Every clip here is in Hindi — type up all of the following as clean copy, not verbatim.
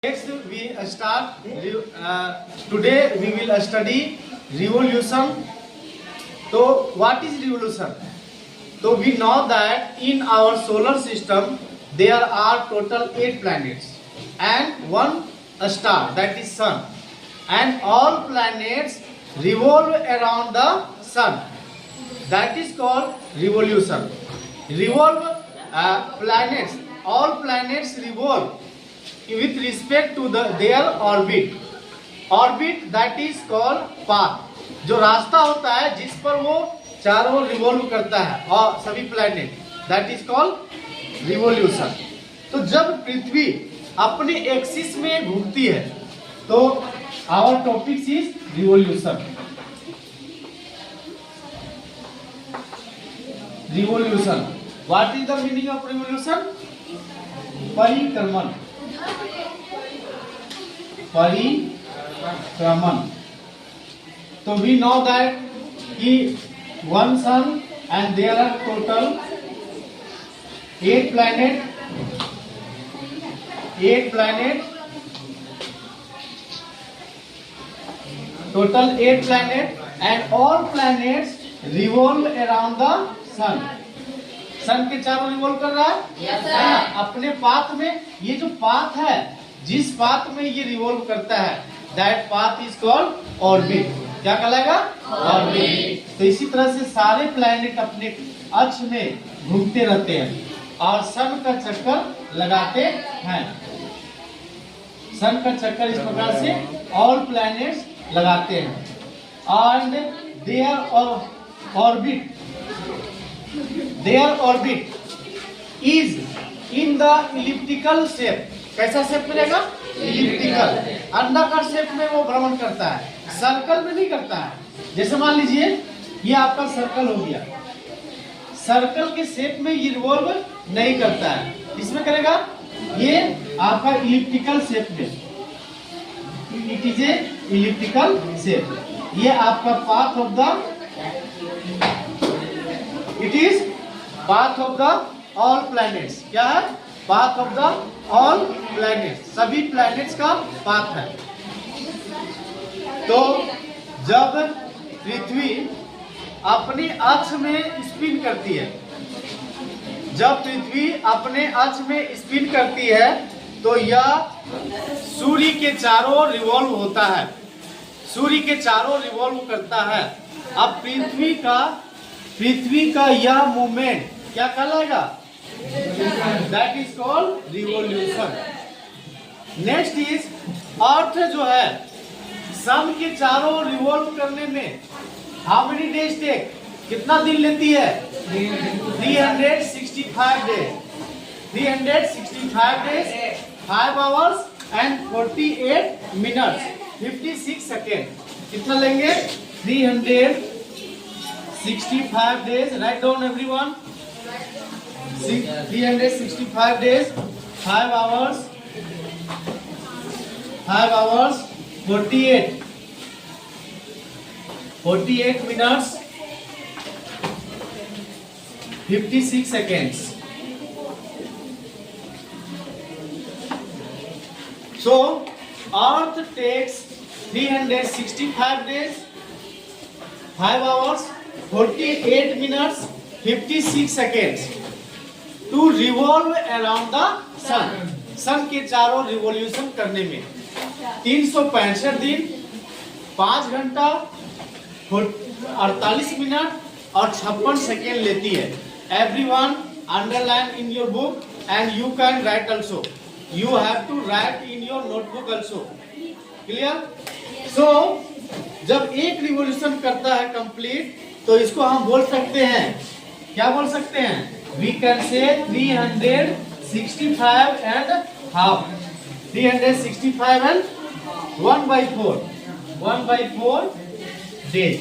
Next we start. Today we will study revolution. So what is revolution? So we know that in our solar system there are total 8 planets and one star, that is sun, and all planets revolve around the sun. That is called revolution. Revolve planets. All planets revolve with respect to their orbit. Orbit, that is called path. जो रास्ता होता है जिस पर वो चारों ओर रिवॉल्व करता है और सभी planet, that is called revolution. तो जब पृथ्वी अपने एक्सिस में घूमती है तो our topic is revolution. Revolution, what is the meaning of revolution? परिक्रमण. परिक्रमण. तो वी नो दैट कि one sun and there are total 8 planet. 8 planet. Total 8 planet and all planets revolve around the sun. सन के चारों रिवॉल्व कर रहा है. yes, अपने पाथ में. ये जो पाथ है, जिस पाथ में ये रिवॉल्व करता है, that path is called orbit. क्या कहलाएगा? ऑर्बिट. तो इसी तरह से सारे प्लैनेट अपने अक्ष में घूमते रहते हैं और सन का चक्कर लगाते हैं. सन का चक्कर इस प्रकार से ऑल प्लैनेट्स लगाते हैं. And their orbit, their orbit is in the elliptical shape. कैसा शेप मिलेगा? इलिप्टिकल. अंडाकार शेप में वो भ्रमण करता है, सर्कल में नहीं करता है. जैसे मान लीजिए ये आपका सर्कल हो गया, सर्कल के शेप में ये रिवॉल्व नहीं करता है. इसमें करेगा ये आपका इलिप्टिकल शेप में. It is a elliptical shape. ये आपका path of the, it is path of the all planets. क्या है? Path of the all planets. सभी प्लैनेट्स का पाथ है. तो जब पृथ्वी अपने अक्ष में स्पिन करती है, जब पृथ्वी अपने अक्ष में स्पिन करती है तो यह सूर्य के चारों रिवॉल्व होता है. सूर्य के चारों रिवॉल्व करता है. अब पृथ्वी का यह मूवमेंट क्या कहलाएगा? That is called revolution. Next is earth जो है, सन के चारों रिवॉल्व करने में हाउ मेनी डेज टेक? कितना दिन लेती है? 365 days. 365 days, 5 hours and 48 minutes 56 seconds. कितना लेंगे? 365 days. Write down everyone. 365 days, 5 hours, 48 minutes 56 seconds. So Earth takes 365 days, 5 hours, 48 minutes 56 seconds to revolve around the sun. सन के चारों रिवॉल्यूशन करने में 365 दिन, 5 घंटा 48 मिनट और 56 सेकेंड लेती है. Everyone underline in your book and you can write also. You have to write in your notebook also. Clear? So जब एक रिवॉल्यूशन करता है कंप्लीट, तो इसको हम बोल सकते हैं, क्या बोल सकते हैं? We can say 365 and half. 365 and 1/4. 1/4 days.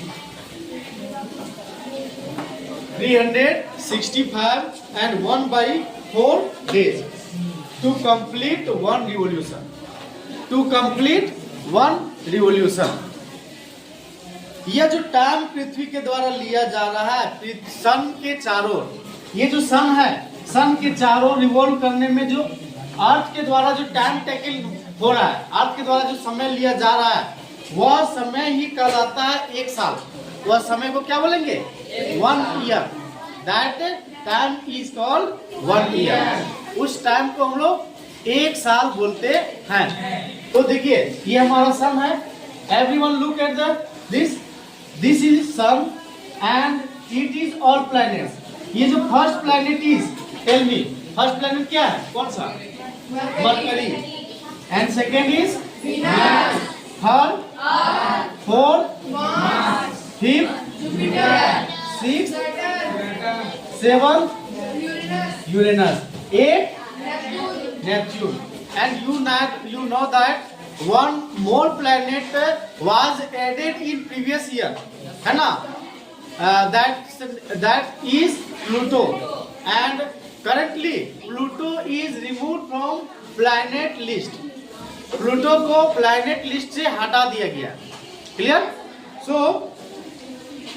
365 and 1/4 days to complete one revolution. To complete one revolution. यह जो टाइम पृथ्वी के द्वारा लिया जा रहा है सन के चारों, ये जो सन है, सन के चारों रिवॉल्व करने में जो अर्थ के द्वारा जो टाइम टेकिंग हो रहा है, अर्थ के द्वारा जो समय लिया जा रहा है, वह समय ही कहलाता है एक साल। वह समय को क्या बोलेंगे? 1 year. That time is called 1 year. उस टाइम को हम लोग एक साल बोलते हैं। तो देखिए ये हमारा सन है। Everyone look at this is sun and it is all planets. ये जो first planet is, tell me, first planet क्या है? कौन सा? Mercury. And second is third, fourth, fifth, sixth, seventh, Uranus, eight, Neptune. And you know that one more planet was added in previous year, है ना? That is Pluto, and currently Pluto is removed from planet list. Pluto को planet list से हटा दिया गया। क्लियर? So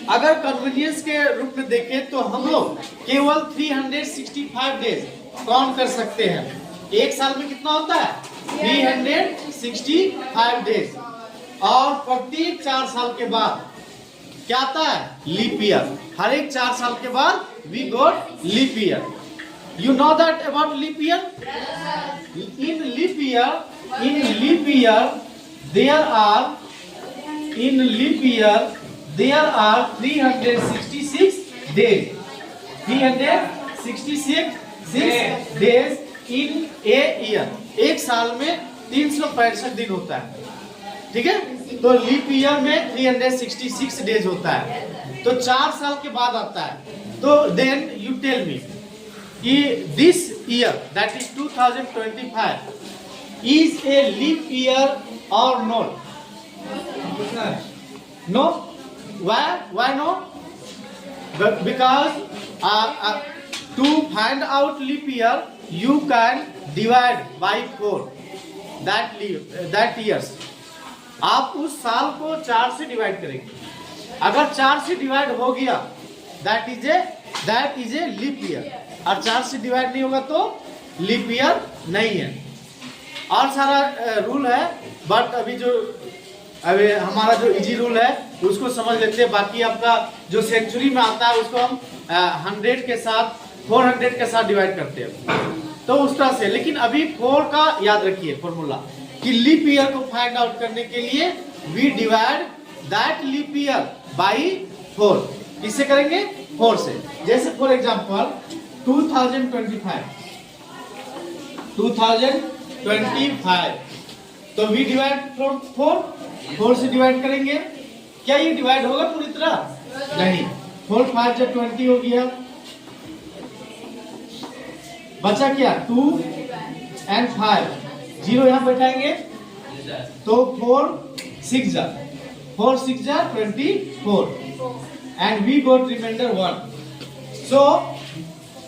अगर कन्वीनियंस के रूप में देखें तो हम लोग केवल 365 डेज काउंट कर सकते हैं। एक साल में कितना होता है? 365 डेज। और प्रत्येक 4 साल के बाद क्या आता है? Leap year. हर एक 4 साल के बाद we got leap year. You know that about leap year? In leap year there are 366 days. 366 days in a year. एक साल में 365 दिन होता है। ठीक है? तो लीप ईयर में 366 डेज होता है। तो 4 साल के बाद आता है। तो देन यू टेल मी कि this year that is 2025 is a leap year और not? No. Why no? Because to find out leap year you can divide by 4 that years. आप उस साल को 4 से डिवाइड करेंगे। अगर 4 से डिवाइड हो गया that is a leap year, और 4 से डिवाइड नहीं होगा तो लीप ईयर नहीं है। और सारा रूल है, बट अभी हमारा जो इजी रूल है उसको समझ लेते हैं। बाकी आपका जो सेंचुरी में आता है उसको हम 100 के साथ 400 के साथ डिवाइड करते हैं, तो उस तरह से। लेकिन अभी 4 का याद रखिए फॉर्मूला कि लीप ईयर को फाइंड आउट करने के लिए we divide that leap year by 4। किससे करेंगे? 4 से। जैसे फॉर एग्जांपल 2025 तो वी डिवाइड फ्रॉम 4 से डिवाइड करेंगे। क्या ये डिवाइड होगा पूरी तरह? नहीं। 4 5 जब 20 हो गया, बचा क्या? 2 and 5, 0 यहाँ बैठाएंगे तो 4 6 जा 24 and we got remainder 1. So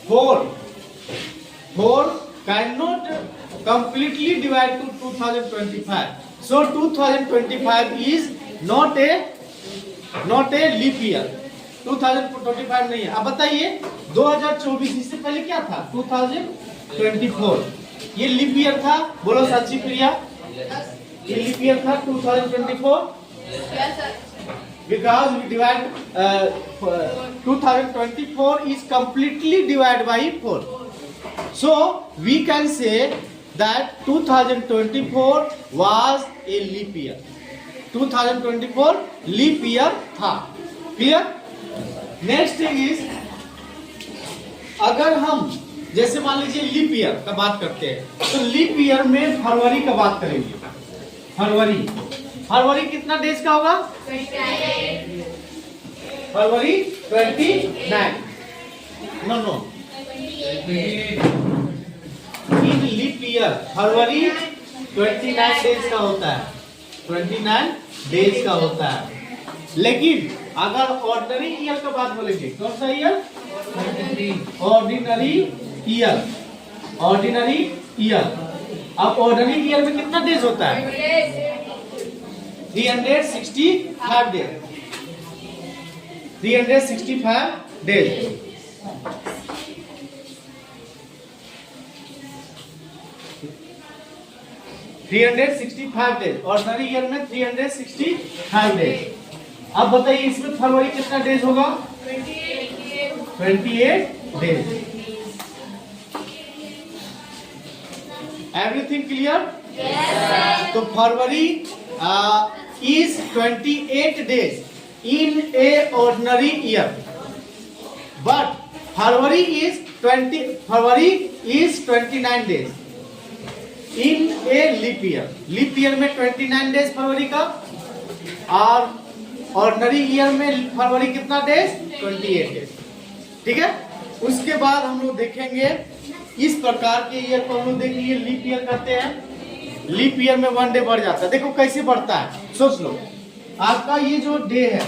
4 cannot completely divide to 2025. So 2025 is not a leap year. 2025 नहीं है। अब बताइए 2024 इससे पहले क्या था? 2024 ये लीप ईयर था। बोलो साक्षी प्रिया, ये लीप ईयर था 2024। Because we divide 2024 is completely divided by 4. So we can say that 2024 was a leap year. 2024 leap year था। क्लियर? नेक्स्ट इज, अगर हम जैसे मान लीजिए लीप ईयर का बात करते हैं तो लीप ईयर में फरवरी का बात करेंगे। फरवरी कितना डेज का होगा? फरवरी 29। नो इन लीप ईयर फरवरी 29 डेज का होता है। 29 डेज का होता है। लेकिन अगर ऑर्डिनरी ईयर का बात बोलेंगे, कौन सा ईयर? Ordinary year. अब ऑर्डिनरी ईयर में कितना डेज होता है? 365 days. 365 days. 365 days, ordinary year में 365 डेज। अब बताइए इसमें फरवरी कितना डेज होगा? 28 डेज। Everything clear? तो फरवरी is 28 days in a ordinary year, but February is 29 days in a leap year. Leap year में 29 डेज फरवरी का, और ऑर्डिनरी ईयर में फरवरी कितना डेज? 28 डेज। ठीक है, उसके बाद हम लोग देखेंगे इस प्रकार के ईयर को हम लोग देखेंगे लीप ईयर कहते हैं। लीप ईयर में 1 डे बढ़ जाता है। देखो कैसे बढ़ता है, सोच लो। आपका ये जो डे है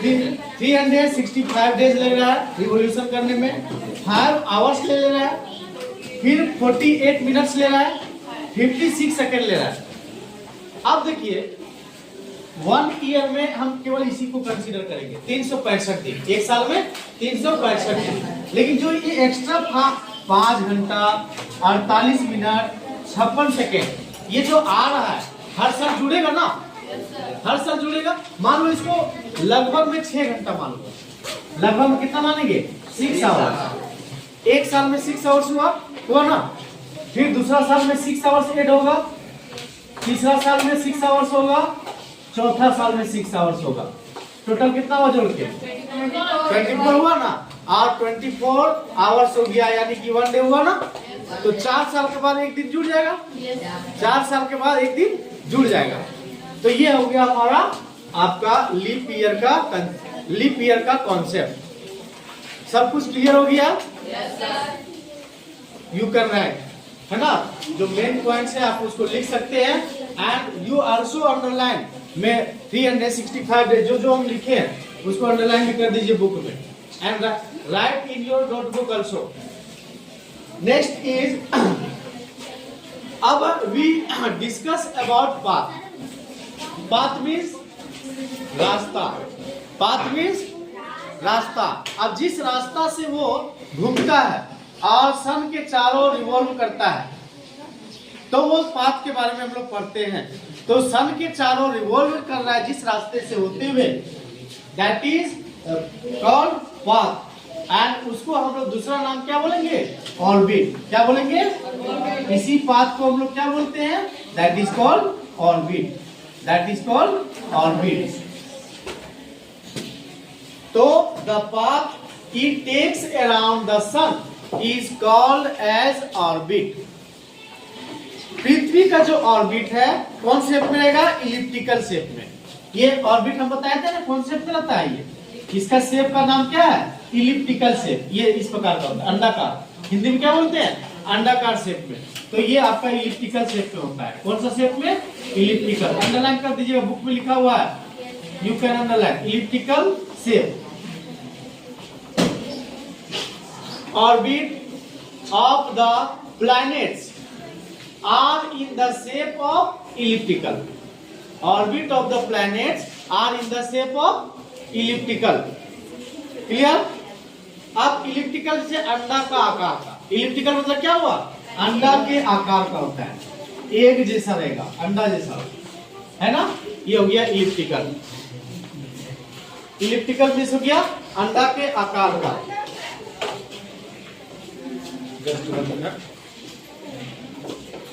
365 डेज ले रहा है रिवोल्यूशन करने में, 5 आवर्स ले रहा है, फिर 48 मिनट्स ले रहा है, 56 सेकेंड ले रहा है। अब देखिए 1 ईयर में हम केवल इसी को कंसीडर करेंगे 365 दिन, एक साल में 365 दिन। लेकिन जो ये एक्स्ट्रा 5 घंटा 48 मिनट 56 सेकेंड ये जो आ रहा है हर साल जुड़ेगा ना? हर साल जुड़ेगा। मान लो इसको लगभग में 6 घंटा मान लो, लगभग में कितना मानेंगे? 6 आवर्स। एक साल में 6 आवर्स हुआ ना, फिर दूसरा साल में 6 आवर्स ऐड होगा, तीसरा साल में 6 आवर्स होगा, चौथा साल में 6 आवर्स होगा। टोटल कितना हुआ जोड़ के? 24 हुआ ना, और 24 आवर्स हो गया, यानी कि 1 डे हुआ ना। तो 4 साल के बाद एक दिन जुड़ जाएगा। 4 साल के बाद एक दिन जुड़ जाएगा। तो ये हो गया हमारा आपका लीप ईयर का कॉन्सेप्ट। सब कुछ क्लियर हो गया? यू कैन राइट, है ना? जो मेन पॉइंट्स है आप उसको लिख सकते हैं। एंड यू आल्सो अंडरलाइन में 365 डेज जो हम लिखे हैं उसको अंडरलाइन भी कर दीजिए बुक में, and write in your notebook also. Next is, अब we discuss about path. Path means रास्ता। पाथ मीन्स रास्ता। अब जिस रास्ता से वो घूमता है और सन के चारों रिवॉल्व करता है, तो वो पाथ के बारे में हम लोग पढ़ते हैं। तो सन के चारों रिवॉल्व कर रहा है जिस रास्ते से होते हुए, that is called path. And उसको हम लोग दूसरा नाम क्या बोलेंगे? ऑर्बिट। क्या बोलेंगे? इसी पाथ को हम लोग क्या बोलते हैं? That is called orbit. That is called orbit. तो the path it takes around the sun is called as orbit. पृथ्वी का जो ऑर्बिट है कौन शेप में रहेगा? इलिप्टिकल शेप में। ये ऑर्बिट हम बताए थे ना कौन शेप में रहता है। ये इसका शेप का नाम क्या है? Elliptical shape. ये इस प्रकार का होता है, अंडाकार। हिंदी में क्या बोलते हैं? अंडाकार शेप में। तो ये आपका इलिप्टिकल शेप में होता है। कौन सा शेप में? इलिप्टिकल। अंडरलाइन कर दीजिएगा, बुक में लिखा हुआ है, you can underline elliptical shape. Orbit of the planets are in the shape of elliptical. Orbit of the planets are in the shape of elliptical. Clear? अब इलिप्टिकल से अंडा का आकार का, इलिप्टिकल मतलब क्या हुआ? अंडा के आकार का होता है, एक जैसा रहेगा, अंडा जैसा, है ना? ये हो गया इलिप्टिकल। इलिप्टिकल मीन्स हो गया अंडा के आकार का। Just 1 minute.